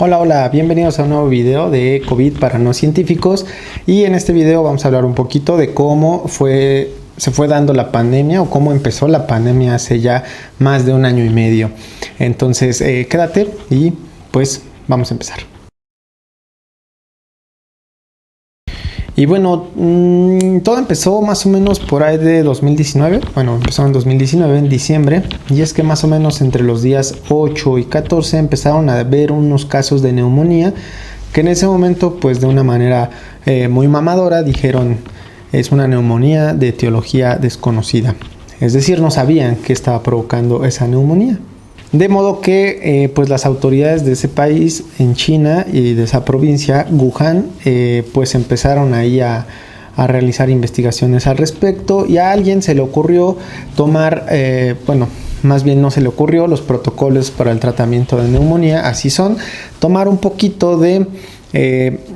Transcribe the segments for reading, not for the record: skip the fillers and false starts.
Hola, bienvenidos a un nuevo video de COVID para no científicos, y en este video vamos a hablar un poquito de cómo se fue dando la pandemia o cómo empezó la pandemia hace ya más de un año y medio. Entonces quédate y pues vamos a empezar. Y bueno, todo empezó más o menos por ahí de 2019, empezó en 2019, en diciembre, y es que más o menos entre los días 8 y 14 empezaron a haber unos casos de neumonía, que en ese momento, pues de una manera muy mamadora, dijeron es una neumonía de etiología desconocida, es decir, no sabían qué estaba provocando esa neumonía. De modo que pues las autoridades de ese país, en China, y de esa provincia, Wuhan, pues empezaron ahí a realizar investigaciones al respecto, y a alguien se le ocurrió tomar, más bien no se le ocurrió, los protocolos para el tratamiento de neumonía, así son, tomar un poquito de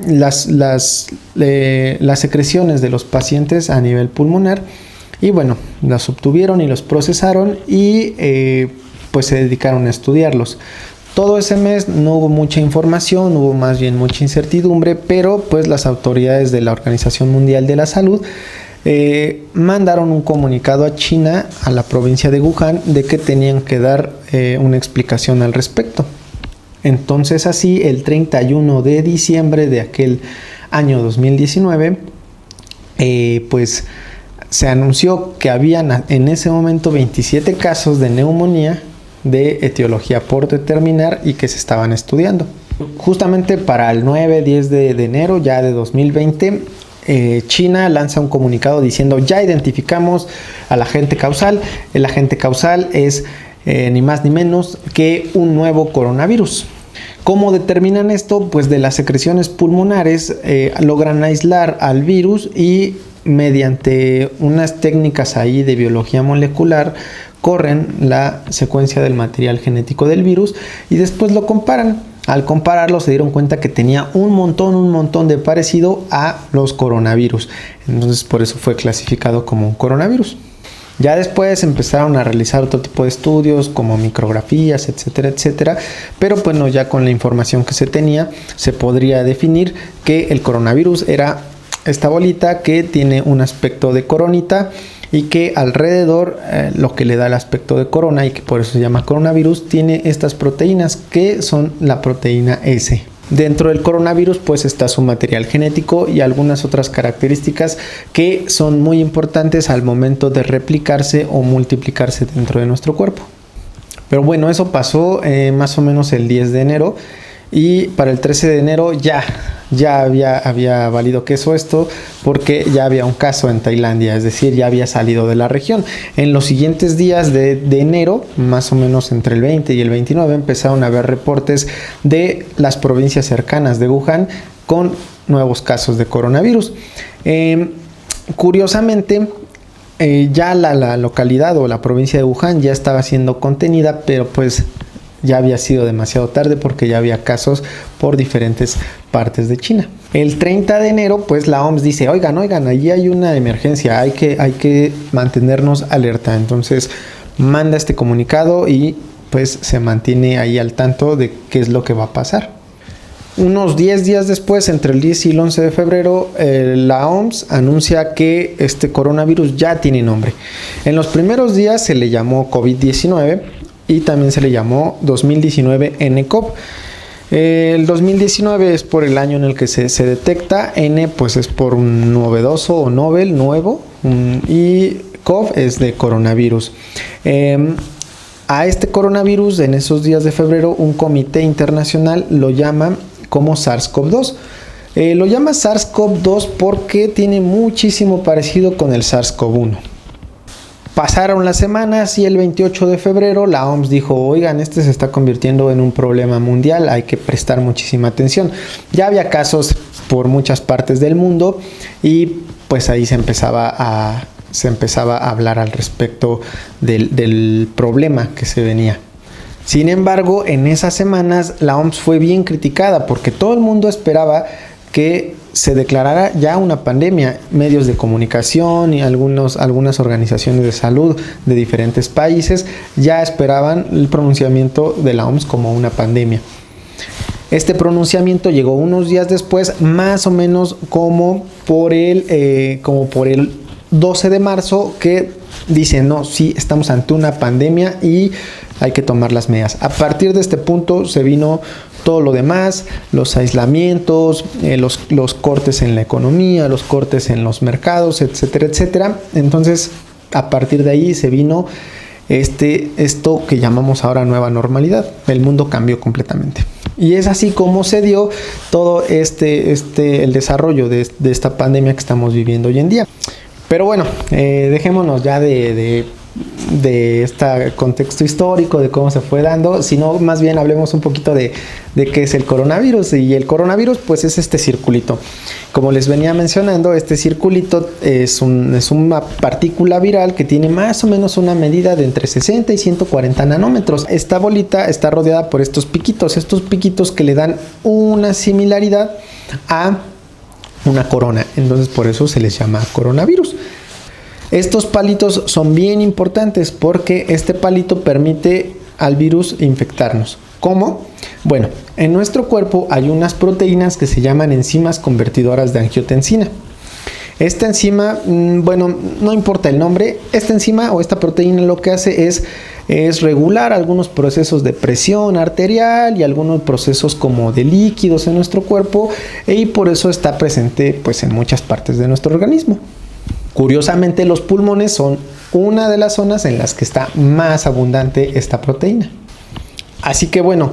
las secreciones de los pacientes a nivel pulmonar, y bueno, las obtuvieron y los procesaron y pues se dedicaron a estudiarlos. Todo ese mes no hubo mucha información, hubo más bien mucha incertidumbre, pero pues las autoridades de la Organización Mundial de la Salud mandaron un comunicado a China, a la provincia de Wuhan, de que tenían que dar una explicación al respecto. Entonces así, el 31 de diciembre de aquel año 2019, pues se anunció que habían en ese momento 27 casos de neumonía de etiología por determinar y que se estaban estudiando. Justamente para el 9-10 de enero ya de 2020, China lanza un comunicado diciendo: ya identificamos al agente causal. El agente causal es ni más ni menos que un nuevo coronavirus. ¿Cómo determinan esto? Pues de las secreciones pulmonares logran aislar al virus, y mediante unas técnicas ahí de biología molecular corren la secuencia del material genético del virus y después lo comparan. Al compararlo se dieron cuenta que tenía un montón de parecido a los coronavirus. Entonces por eso fue clasificado como un coronavirus. Ya después empezaron a realizar otro tipo de estudios como micrografías, etcétera, pero bueno, ya con la información que se tenía se podría definir que el coronavirus era esta bolita que tiene un aspecto de coronita, y que alrededor lo que le da el aspecto de corona, y que por eso se llama coronavirus, tiene estas proteínas que son la proteína S. Dentro del coronavirus pues está su material genético y algunas otras características que son muy importantes al momento de replicarse o multiplicarse dentro de nuestro cuerpo. Pero bueno, eso pasó más o menos el 10 de enero, y para el 13 de enero ya había valido queso esto, porque ya había un caso en Tailandia, es decir, ya había salido de la región. En los siguientes días de enero, más o menos entre el 20 y el 29, empezaron a haber reportes de las provincias cercanas de Wuhan con nuevos casos de coronavirus. Curiosamente, ya la localidad o la provincia de Wuhan ya estaba siendo contenida, pero pues ya había sido demasiado tarde porque ya había casos por diferentes partes de China. El 30 de enero, pues la OMS dice: oigan, allí hay una emergencia, hay que mantenernos alerta. Entonces manda este comunicado y pues se mantiene ahí al tanto de qué es lo que va a pasar. Unos 10 días después, entre el 10 y el 11 de febrero, la OMS anuncia que este coronavirus ya tiene nombre. En los primeros días se le llamó COVID-19 y también se le llamó 2019 nCoV. El 2019 es por el año en el que se detecta, N pues es por un novedoso o novel, nuevo, y CoV es de coronavirus. A este coronavirus, en esos días de febrero, un comité internacional lo llama como SARS-CoV-2. Lo llama SARS-CoV-2 porque tiene muchísimo parecido con el SARS-CoV-1. Pasaron las semanas y el 28 de febrero la OMS dijo: oigan, este se está convirtiendo en un problema mundial, hay que prestar muchísima atención. Ya había casos por muchas partes del mundo, y pues ahí se empezaba a hablar al respecto del problema que se venía. Sin embargo, en esas semanas la OMS fue bien criticada porque todo el mundo esperaba que se declarara ya una pandemia. Medios de comunicación y algunas organizaciones de salud de diferentes países ya esperaban el pronunciamiento de la OMS como una pandemia. Este pronunciamiento llegó unos días después, más o menos como por el 12 de marzo, que dicen, no, sí, estamos ante una pandemia y hay que tomar las medidas. A partir de este punto se vino todo lo demás, los aislamientos, los cortes en la economía, los cortes en los mercados, etcétera, etcétera. Entonces, a partir de ahí se vino esto que llamamos ahora nueva normalidad. El mundo cambió completamente. Y es así como se dio todo el desarrollo de esta pandemia que estamos viviendo hoy en día. Pero bueno, dejémonos ya de este contexto histórico, de cómo se fue dando, sino más bien hablemos un poquito de qué es el coronavirus. Y el coronavirus pues es este circulito. Como les venía mencionando, este circulito es una partícula viral que tiene más o menos una medida de entre 60 y 140 nanómetros. Esta bolita está rodeada por estos piquitos que le dan una similaridad a una corona. Entonces por eso se les llama coronavirus. Estos palitos son bien importantes porque este palito permite al virus infectarnos. ¿Cómo? Bueno, en nuestro cuerpo hay unas proteínas que se llaman enzimas convertidoras de angiotensina. Esta enzima, bueno, no importa el nombre, esta enzima o esta proteína lo que hace es regular algunos procesos de presión arterial y algunos procesos como de líquidos en nuestro cuerpo, y por eso está presente pues en muchas partes de nuestro organismo. Curiosamente, los pulmones son una de las zonas en las que está más abundante esta proteína. Así que bueno,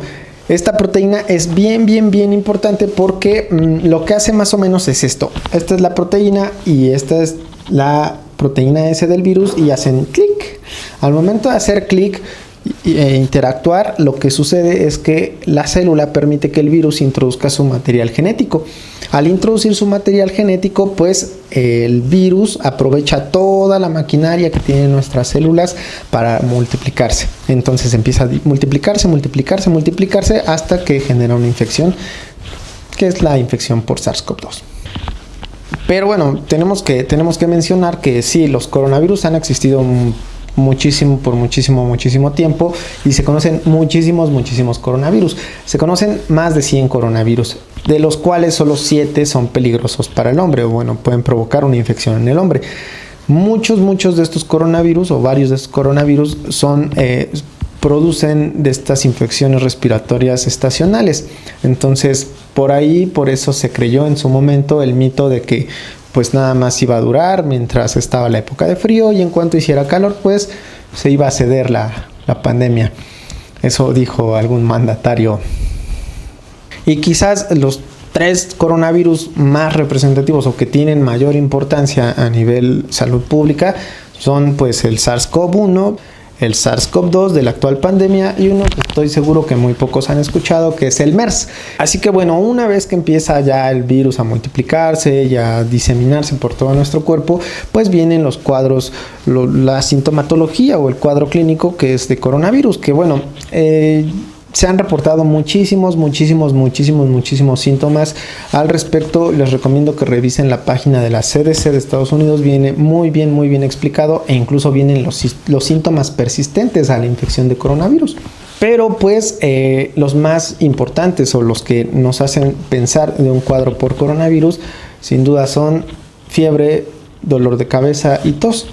esta proteína es bien importante porque lo que hace más o menos es esto. Esta es la proteína y esta es la proteína S del virus, y hacen clic. Al momento de hacer clic e interactuar, lo que sucede es que la célula permite que el virus introduzca su material genético. Al introducir su material genético, pues el virus aprovecha toda la maquinaria que tienen nuestras células para multiplicarse. Entonces empieza a multiplicarse hasta que genera una infección, que es la infección por SARS-CoV-2. Pero bueno, tenemos que mencionar que sí, los coronavirus han existido por muchísimo tiempo, y se conocen muchísimos coronavirus. Se conocen más de 100 coronavirus, de los cuales solo 7 son peligrosos para el hombre, o bueno, pueden provocar una infección en el hombre. Muchos de estos coronavirus, o varios de estos coronavirus, producen de estas infecciones respiratorias estacionales. Entonces, por eso se creyó en su momento el mito de que pues nada más iba a durar mientras estaba la época de frío, y en cuanto hiciera calor pues se iba a ceder la pandemia. Eso dijo algún mandatario. Y quizás los 3 coronavirus más representativos o que tienen mayor importancia a nivel salud pública son pues el SARS-CoV-1, el SARS-CoV-2 de la actual pandemia, y uno que estoy seguro que muy pocos han escuchado, que es el MERS. Así que bueno, una vez que empieza ya el virus a multiplicarse y a diseminarse por todo nuestro cuerpo, pues vienen los cuadros, la sintomatología o el cuadro clínico que es de coronavirus, que bueno, se han reportado muchísimos síntomas al respecto. Les recomiendo que revisen la página de la CDC de Estados Unidos, viene muy bien explicado, e incluso vienen los síntomas persistentes a la infección de coronavirus. Pero pues los más importantes, o los que nos hacen pensar de un cuadro por coronavirus, sin duda son fiebre, dolor de cabeza y tos.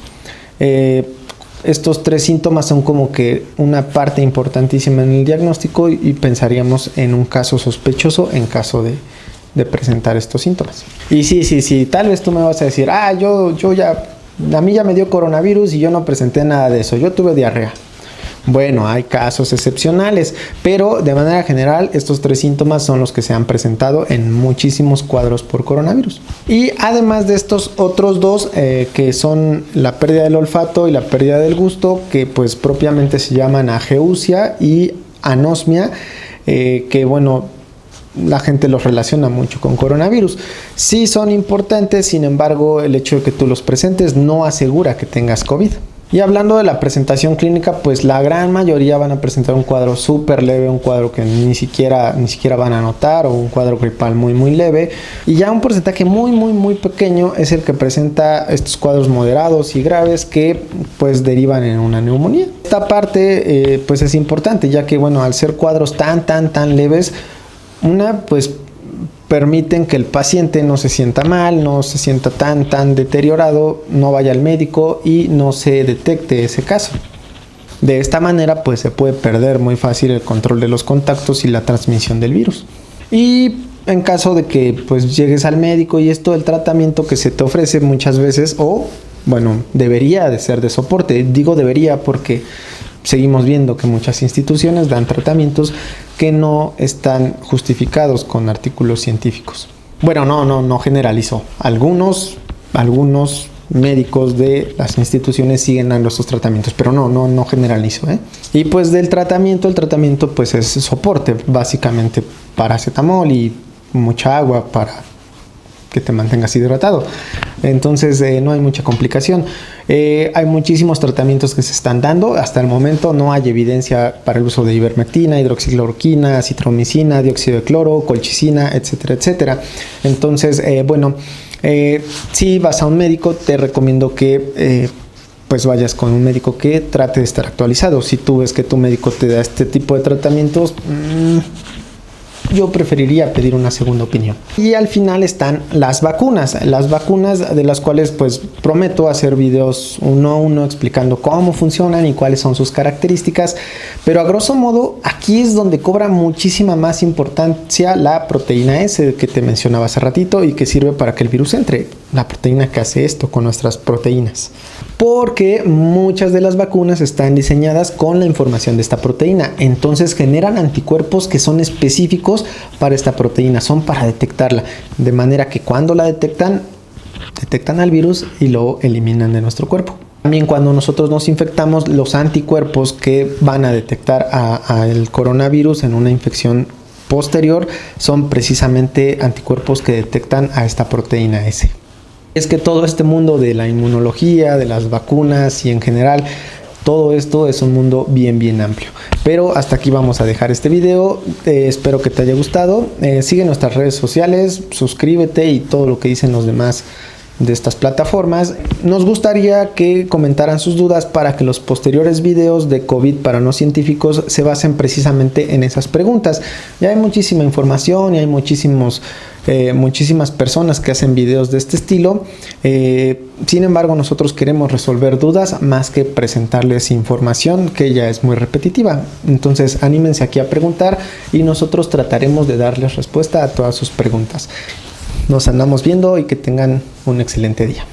Estos 3 síntomas son como que una parte importantísima en el diagnóstico, y pensaríamos en un caso sospechoso en caso de presentar estos síntomas. Y sí, tal vez tú me vas a decir, a mí ya me dio coronavirus y yo no presenté nada de eso, yo tuve diarrea. Bueno, hay casos excepcionales, pero de manera general estos 3 síntomas son los que se han presentado en muchísimos cuadros por coronavirus. Y además de estos otros 2, que son la pérdida del olfato y la pérdida del gusto, que pues propiamente se llaman ageusia y anosmia, que bueno, la gente los relaciona mucho con coronavirus. Sí son importantes, sin embargo, el hecho de que tú los presentes no asegura que tengas COVID. Y hablando de la presentación clínica, pues la gran mayoría van a presentar un cuadro súper leve, un cuadro que ni siquiera van a notar, o un cuadro gripal muy leve. Y ya un porcentaje muy pequeño es el que presenta estos cuadros moderados y graves, que pues derivan en una neumonía. Esta parte pues es importante, ya que bueno, al ser cuadros tan leves, Una, pues permiten que el paciente no se sienta mal, no se sienta tan deteriorado, no vaya al médico y no se detecte ese caso. De esta manera pues se puede perder muy fácil el control de los contactos y la transmisión del virus. Y en caso de que pues llegues al médico y esto, el tratamiento que se te ofrece muchas veces, o bueno, debería de ser de soporte. Digo debería porque seguimos viendo que muchas instituciones dan tratamientos que no están justificados con artículos científicos. Bueno, no generalizo. Algunos médicos de las instituciones siguen dando estos tratamientos, pero no generalizo, ¿eh? Y pues del tratamiento, el tratamiento pues es soporte, básicamente paracetamol y mucha agua para que te mantengas hidratado. Entonces no hay mucha complicación. Hay muchísimos tratamientos que se están dando. Hasta el momento no hay evidencia para el uso de ivermectina, hidroxicloroquina, acitromicina, dióxido de cloro, colchicina, etcétera, etcétera. Entonces, si vas a un médico, te recomiendo que pues vayas con un médico que trate de estar actualizado. Si tú ves que tu médico te da este tipo de tratamientos, yo preferiría pedir una segunda opinión. Y al final están las vacunas de las cuales pues prometo hacer videos uno a uno explicando cómo funcionan y cuáles son sus características, pero a grosso modo aquí es donde cobra muchísima más importancia la proteína S que te mencionaba hace ratito y que sirve para que el virus entre, la proteína que hace esto con nuestras proteínas. Porque muchas de las vacunas están diseñadas con la información de esta proteína, entonces generan anticuerpos que son específicos para esta proteína, son para detectarla, de manera que cuando la detectan al virus y lo eliminan de nuestro cuerpo. También cuando nosotros nos infectamos, los anticuerpos que van a detectar al coronavirus en una infección posterior son precisamente anticuerpos que detectan a esta proteína S. Es que todo este mundo de la inmunología, de las vacunas y en general, todo esto es un mundo bien amplio. Pero hasta aquí vamos a dejar este video. Espero que te haya gustado. Sigue nuestras redes sociales, suscríbete y todo lo que dicen los demás de estas plataformas. Nos gustaría que comentaran sus dudas para que los posteriores videos de COVID para no científicos se basen precisamente en esas preguntas. Ya hay muchísima información y hay muchísimas personas que hacen videos de este estilo. Sin embargo, nosotros queremos resolver dudas más que presentarles información que ya es muy repetitiva. Entonces, anímense aquí a preguntar y nosotros trataremos de darles respuesta a todas sus preguntas. Nos andamos viendo y que tengan un excelente día.